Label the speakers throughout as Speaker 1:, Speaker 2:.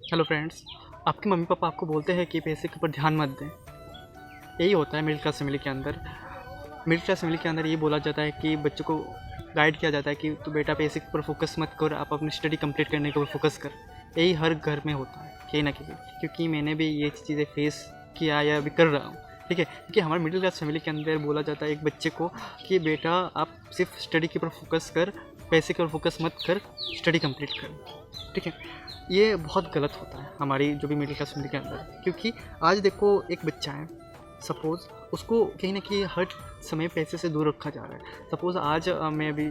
Speaker 1: Hello friends. आपके mummy papa आपको बोलते हैं कि पैसे के ऊपर ध्यान मत दें। यही होता है मिडिल क्लास फैमिली के अंदर। मिडिल क्लास फैमिली के अंदर ये बोला जाता है कि बच्चों को गाइड किया जाता है कि तू बेटा पैसे के ऊपर फोकस मत कर, आप अपनी स्टडी कंप्लीट करने के ऊपर फोकस कर। यही हर घर में होता है कहीं ना कहीं, क्योंकि मैंने भी ये चीज़ें फेस किया या अभी कर रहा हूँ। ठीक है, क्योंकि हमारे मिडिल क्लास फैमिली के अंदर बोला जाता है एक बच्चे को कि बेटा आप सिर्फ स्टडी के ऊपर फोकस कर, पैसे के ऊपर फोकस मत कर, स्टडी कंप्लीट कर। ठीक है, ये बहुत गलत होता है हमारी जो भी मिडिल क्लास फैमिली के अंदर, क्योंकि आज देखो एक बच्चा है, सपोज़ उसको कहीं ना कहीं हर समय पैसे से दूर रखा जा रहा है। सपोज़ आज मैं अभी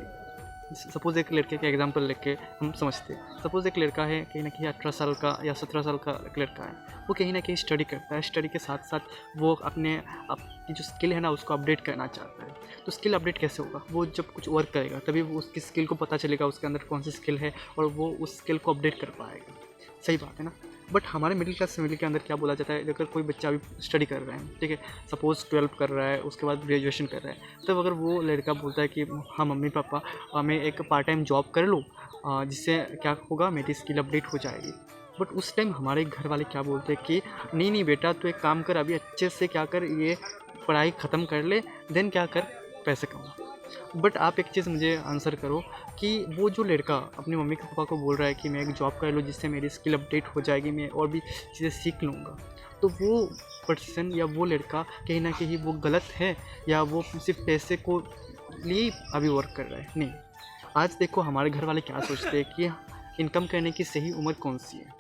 Speaker 1: सपोज़ एक लड़के का एग्जांपल लेके हम समझते हैं। सपोज़ एक लड़का है कहीं ना कहीं 18 साल का या 17 साल का एक लड़का है, वो कहीं ना कहीं स्टडी करता है। स्टडी के साथ साथ वो अपने आपकी जो स्किल है ना उसको अपडेट करना चाहता है। तो स्किल अपडेट कैसे होगा? वो जब कुछ वर्क करेगा तभी वो उसकी स्किल को पता चलेगा उसके अंदर कौन सी स्किल है और वो उस स्किल को अपडेट कर पाएगा। सही बात है ना। बट हमारे मिडिल क्लास फैमिली के अंदर क्या बोला जाता है, अगर कोई बच्चा अभी स्टडी कर रहा है, ठीक है, सपोज़ 12 कर रहा है, उसके बाद ग्रेजुएशन कर रहा है, तब अगर वो लड़का बोलता है कि हाँ मम्मी पापा मैं एक पार्ट टाइम जॉब कर लूँ, जिससे क्या होगा मेरी स्किल अपडेट हो जाएगी। बट उस टाइम हमारे घर वाले क्या बोलते हैं कि नहीं नहीं बेटा तू एक काम कर, अभी अच्छे से क्या कर, ये पढ़ाई ख़त्म कर ले, देन क्या कर, पैसे कमा। बट आप एक चीज़ मुझे आंसर करो कि वो जो लड़का अपनी मम्मी पापा को बोल रहा है कि मैं एक जॉब कर लूँ जिससे मेरी स्किल अपडेट हो जाएगी, मैं और भी चीज़ें सीख लूँगा, तो वो पर्सन या वो लड़का कहीं ना कहीं वो गलत है या वो सिर्फ पैसे को लिए अभी वर्क कर रहा है? नहीं। आज देखो हमारे घर वाले क्या सोचते हैं कि इनकम करने की सही उम्र कौन सी है।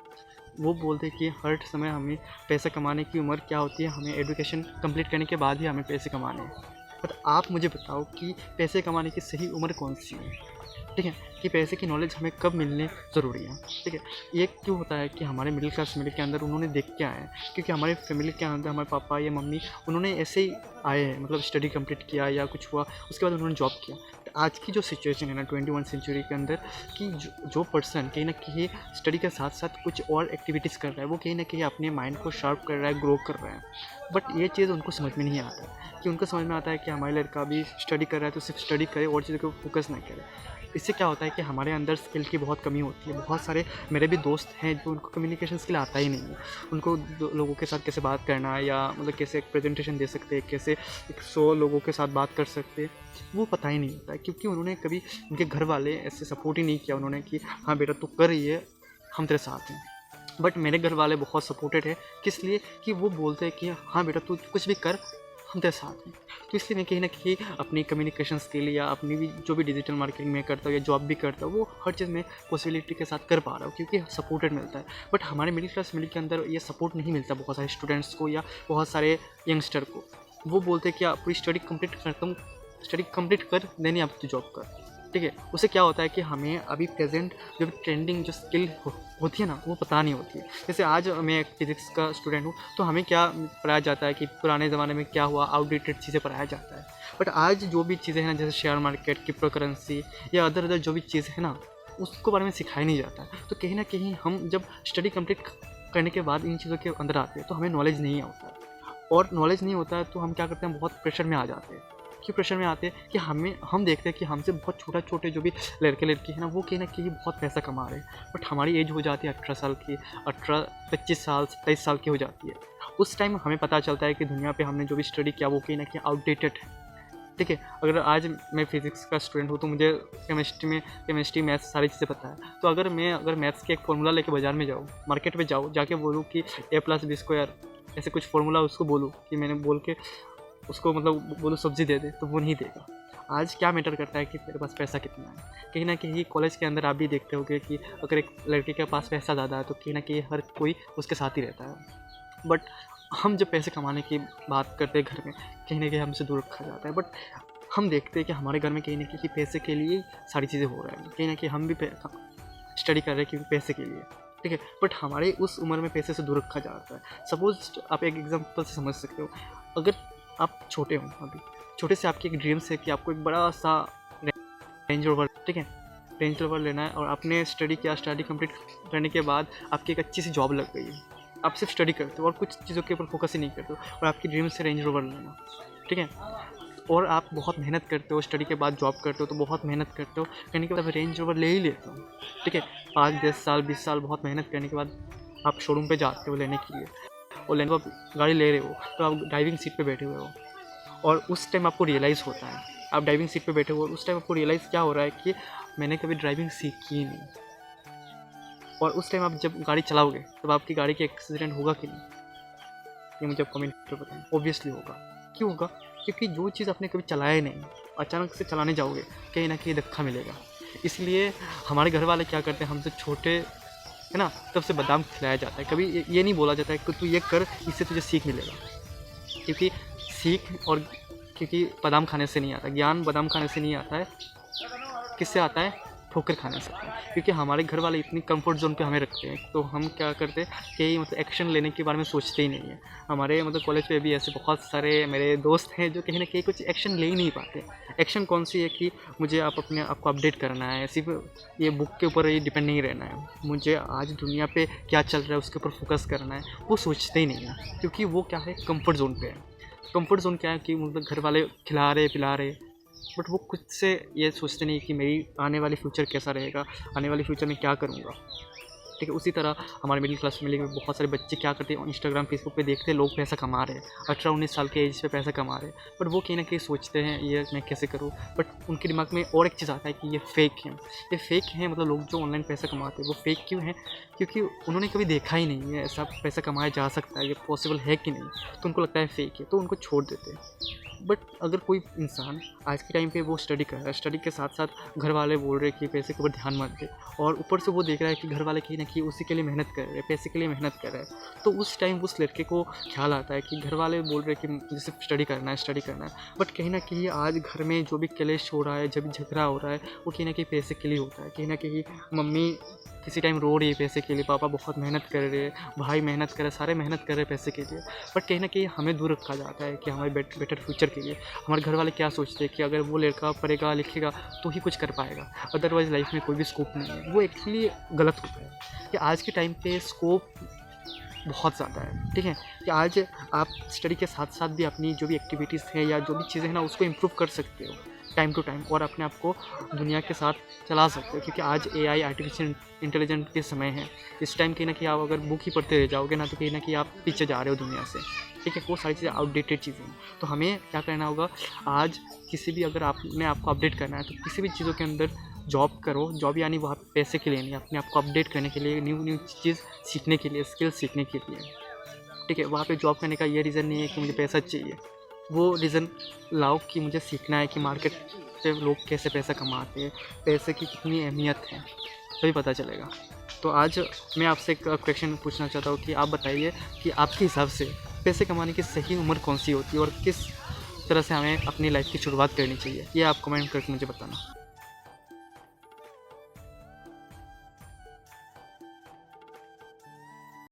Speaker 1: वो बोलते हैं कि हर समय हमें पैसा कमाने की उम्र क्या होती है, हमें एजुकेशन कंप्लीट करने के बाद ही हमें पैसे कमाने हैं। बट आप मुझे बताओ कि पैसे कमाने की सही उम्र कौन सी है? ठीक है, कि पैसे की नॉलेज हमें कब मिलने ज़रूरी है। ठीक है, ये क्यों होता है कि हमारे मिडिल क्लास फैमिली के अंदर उन्होंने देख के आए हैं, क्योंकि हमारे फैमिली के अंदर हमारे पापा या मम्मी उन्होंने ऐसे ही आए हैं, मतलब स्टडी कंप्लीट किया या कुछ हुआ उसके बाद उन्होंने जॉब किया। तो आज की जो सिचुएशन है ना 21 सेंचुरी के अंदर, कि जो पर्सन कहीं ना कहीं स्टडी के साथ साथ कुछ और एक्टिविटीज़ कर रहा है, वो कहीं ना कहीं अपने माइंड को शार्प कर रहा है, ग्रो कर रहा है। बट ये चीज़ उनको समझ में नहीं आता है, कि उनको समझ में आता है कि हमारा लड़का भी स्टडी कर रहा है तो सिर्फ स्टडी करे और चीज़ों को फोकस ना करे। इससे क्या होता है कि हमारे अंदर स्किल की बहुत कमी होती है। बहुत सारे मेरे भी दोस्त हैं जो उनको कम्युनिकेशन स्किल आता ही नहीं है। उनको लोगों के साथ कैसे बात करना है या मतलब कैसे एक प्रेजेंटेशन दे सकते हैं, कैसे 100 लोगों के साथ बात कर सकते हैं, वो पता ही नहीं होता है, क्योंकि उन्होंने कभी उनके घर वाले ऐसे सपोर्ट ही नहीं किया उन्होंने कि हाँ बेटा तू कर रही है, हम तेरे साथ हैं। बट मेरे घर वाले बहुत सपोर्टेड है, किस लिए कि वो बोलते हैं कि हाँ बेटा तू कुछ भी कर, हम तेरे साथ हैं। तो इसलिए मैं कहीं ना कहीं अपनी कम्युनिकेशन स्किल या अपनी भी जो भी डिजिटल मार्केटिंग में करता हूँ या जॉब भी करता हूँ, वो हर चीज़ में पॉसिबिलिटी के साथ कर पा रहा हूँ, क्योंकि सपोर्टेड मिलता है। बट हमारे मिडिल क्लास फैमिली के अंदर ये सपोर्ट नहीं मिलता बहुत सारे स्टूडेंट्स को या बहुत सारे यंगस्टर को। वो बोलते हैं कि आप पूरी स्टडी कंप्लीट करता हूँ, स्टडी कंप्लीट कर देनी आप तो जॉब कर। ठीक है, उससे क्या होता है कि हमें अभी प्रेजेंट जो ट्रेंडिंग जो स्किल होती है ना वो पता नहीं होती है। जैसे आज मैं एक फिजिक्स का स्टूडेंट हूँ, तो हमें क्या पढ़ाया जाता है कि पुराने ज़माने में क्या हुआ, आउटडेटेड चीज़ें पढ़ाया जाता है। बट आज जो भी चीज़ें हैं ना, जैसे शेयर मार्केट, क्रिप्टो करेंसी या अदर जो भी चीज़ है ना, उसको बारे में सिखाया नहीं जाता है। तो कहीं ना कहीं हम जब स्टडी कंप्लीट करने के बाद इन चीज़ों के अंदर आते हैं तो हमें नॉलेज नहीं होता है, और नॉलेज नहीं होता है तो हम क्या करते हैं, बहुत प्रेशर में आ जाते हैं। क्यों प्रेशर में आते हैं कि हम देखते हैं कि हमसे बहुत छोटे जो भी लड़के लड़की हैं ना, वो कहीं ना कहीं बहुत पैसा कमा रहे हैं। बट हमारी एज हो जाती है 18 साल की, 25 साल 27 साल की हो जाती है। उस टाइम हमें पता चलता है कि दुनिया पे हमने जो भी स्टडी किया वो कहीं ना कहीं आउटडेटेड है। ठीक है, अगर आज मैं फिजिक्स का स्टूडेंट हूँ तो मुझे केमिस्ट्री मैथ्स सारी चीज़ें पता है। तो अगर मैथ्स के एक फॉर्मूला लेके बाजार में जाऊँ, मार्केट में जाऊँ, जाके बोलूँ कि a+b² ऐसे कुछ फॉर्मूला उसको बोलूँ कि मैंने बोल के उसको मतलब बोलो सब्ज़ी दे दे, तो वो नहीं देगा। आज क्या मैटर करता है कि तेरे पास पैसा कितना है। कहीं ना कहीं कॉलेज के अंदर आप भी देखते होगे कि अगर एक लड़के के पास पैसा ज़्यादा है तो कहीं ना कहीं हर कोई उसके साथ ही रहता है। बट हम जब पैसे कमाने की बात करते हैं घर में, कहीं ना कहीं हमसे दूर रखा जाता है। बट हम देखते हैं कि हमारे घर में कहीं ना कहीं पैसे के लिए सारी चीज़ें हो रहा है। कहीं ना कहीं हम भी स्टडी कर रहे हैं क्योंकि पैसे के लिए। ठीक है, बट हमारे उस उम्र में पैसे से दूर रखा जाता है। सपोज आप एक एग्जांपल से समझ सकते हो, अगर आप छोटे हो, अभी छोटे से आपकी एक ड्रीम्स है कि आपको एक बड़ा सा रेंज रोवर, ठीक है, रेंज रोवर लेना है, और आपने स्टडी किया, स्टडी कंप्लीट करने के बाद आपकी एक अच्छी सी जॉब लग गई है, आप सिर्फ स्टडी करते हो और कुछ चीज़ों के ऊपर फोकस ही नहीं करते हो, और आपकी ड्रीम्स है रेंज रोवर लेना। ठीक है, और आप बहुत मेहनत करते हो, स्टडी के बाद जॉब करते हो तो बहुत मेहनत करते हो, करने के बाद रेंज रोवर ले ही लेते हो। ठीक है, 5, 10 साल 20 साल बहुत मेहनत करने के बाद आप शोरूम पे जाते हो लेने के लिए, और लेने को आप गाड़ी ले रहे हो तो आप ड्राइविंग सीट पे बैठे हुए हो, और उस टाइम आपको रियलाइज़ होता है, आप ड्राइविंग सीट पे बैठे हो और उस टाइम आपको रियलाइज़ क्या हो रहा है कि मैंने कभी ड्राइविंग सीखी ही नहीं। और उस टाइम आप जब गाड़ी चलाओगे तब आपकी गाड़ी के एक्सीडेंट होगा कि नहीं, ये मुझे आप कमेंट पर बताएं। ऑब्वियसली होगा। क्यों होगा? क्योंकि जो चीज़ आपने कभी चलाया ही नहीं, अचानक से चलाने जाओगे कहीं ना कहीं धक्का मिलेगा। इसलिए हमारे घर वाले क्या करते हैं, हमसे छोटे है ना तब से बादाम खिलाया जाता है। कभी ये नहीं बोला जाता है कि तू ये कर, इससे तुझे सीख मिलेगा। क्योंकि सीख और क्योंकि बादाम खाने से नहीं आता, ज्ञान बादाम खाने से नहीं आता है, किससे आता है? ठोकर खाने से। क्योंकि हमारे घर वाले इतनी कंफर्ट जोन पे हमें रखते हैं, तो हम क्या करते हैं कि मतलब एक्शन लेने के बारे में सोचते ही नहीं है। हमारे मतलब कॉलेज पे भी ऐसे बहुत सारे मेरे दोस्त हैं जो कहीं ना कहीं कुछ एक्शन ले ही नहीं पाते। एक्शन कौन सी है कि मुझे अपने आप को अपडेट करना है, सिर्फ ये बुक के ऊपर ये डिपेंड नहीं रहना है, मुझे आज दुनिया पे क्या चल रहा है उसके ऊपर फोकस करना है, वो सोचते ही नहीं है। क्योंकि वो क्या है, कंफर्ट जोन पे है। कंफर्ट जोन क्या है कि मतलब घर वाले खिला रहे पिला रहे, बट वो खुद से ये सोचते नहीं कि मेरी आने वाली फ्यूचर कैसा रहेगा, आने वाली फ्यूचर में क्या करूँगा। ठीक है, उसी तरह हमारे मिडिल क्लास फैमिली में बहुत सारे बच्चे क्या करते हैं, इंस्टाग्राम फेसबुक पे देखते हैं लोग पैसा कमा रहे हैं, 18-19 साल के एज पे पैसा कमा रहे हैं, बट वो कहीं ना कहीं सोचते हैं ये मैं कैसे करूँ। बट उनके दिमाग में और एक चीज़ आता है कि ये फेक है, ये फेक है। मतलब लोग जो ऑनलाइन पैसा कमाते हैं वो फेक क्यों हैं? क्योंकि उन्होंने कभी देखा ही नहीं है ऐसा पैसा कमाया जा सकता है, ये पॉसिबल है कि नहीं, तो उनको लगता है फेक है, तो उनको छोड़ देते हैं। बट अगर कोई इंसान आज के टाइम पे वो स्टडी कर रहा है, स्टडी के साथ साथ घर वाले बोल रहे हैं कि पैसे के ऊपर ध्यान मत दे, और ऊपर से वो देख रहा है कि घर वाले कहीं ना कहीं उसी के लिए मेहनत कर रहे हैं, पैसे के लिए मेहनत कर रहे हैं, तो उस टाइम उस लड़के को ख्याल आता है कि घर वाले बोल रहे हैं कि मुझे सिर्फ स्टडी करना है, स्टडी करना है। बट कहीं ना कहीं आज घर में जो भी क्लेश हो रहा है, जब भी झगड़ा हो रहा है, वो कहीं ना कहीं पैसे के लिए होता है। कहीं ना कहीं मम्मी किसी टाइम रो रही है पैसे के लिए, पापा बहुत मेहनत कर रहे हैं, भाई मेहनत कर रहे हैं, सारे मेहनत कर रहे हैं पैसे के लिए, बट कहीं ना कहीं हमें दूर रखा जाता है कि हमारे बेटर फ्यूचर के लिए। हमारे घर वाले क्या सोचते हैं कि अगर वो लड़का पढ़ेगा लिखेगा तो ही कुछ कर पाएगा, अदरवाइज़ लाइफ में कोई भी स्कोप नहीं है। वो एक्चुअली गलत होता है कि आज के टाइम पे स्कोप बहुत ज़्यादा है। ठीक है, कि आज आप स्टडी के साथ साथ भी अपनी जो भी एक्टिविटीज़ हैं या जो भी चीज़ें हैं ना उसको इम्प्रूव कर सकते हो टाइम टू टाइम, और अपने आप को दुनिया के साथ चला सकते हो। क्योंकि आज AI आर्टिफिशियल इंटेलिजेंट के समय है। इस टाइम कहीं ना कहीं आप अगर बुक ही पढ़ते रह जाओगे ना, तो कहीं ना कहीं आप पीछे जा रहे हो दुनिया से। ठीक है, वो सारी चीज़ें आउटडेटेड चीज़ें हैं। तो हमें क्या करना होगा, आज किसी भी अगर आपने आपको अपडेट करना है तो किसी भी चीज़ों के अंदर जॉब करो। जॉब यानी वहाँ पैसे के लिए नहीं, अपने आप को अपडेट करने के लिए, न्यू चीज़ सीखने के लिए, स्किल सीखने के लिए। ठीक है, वहाँ पे जॉब करने का ये रीज़न नहीं है कि मुझे पैसा चाहिए, वो रीज़न लाओ कि मुझे सीखना है कि मार्केट पे लोग कैसे पैसा कमाते हैं, पैसे की कितनी अहमियत है, तभी पता चलेगा। तो आज मैं आपसे एक क्वेश्चन पूछना चाहता हूँ कि आप बताइए कि आपके हिसाब से पैसे कमाने की सही उम्र कौन सी होती है और किस तरह से हमें अपनी लाइफ की शुरुआत करनी चाहिए, ये आप कमेंट करके मुझे बताना।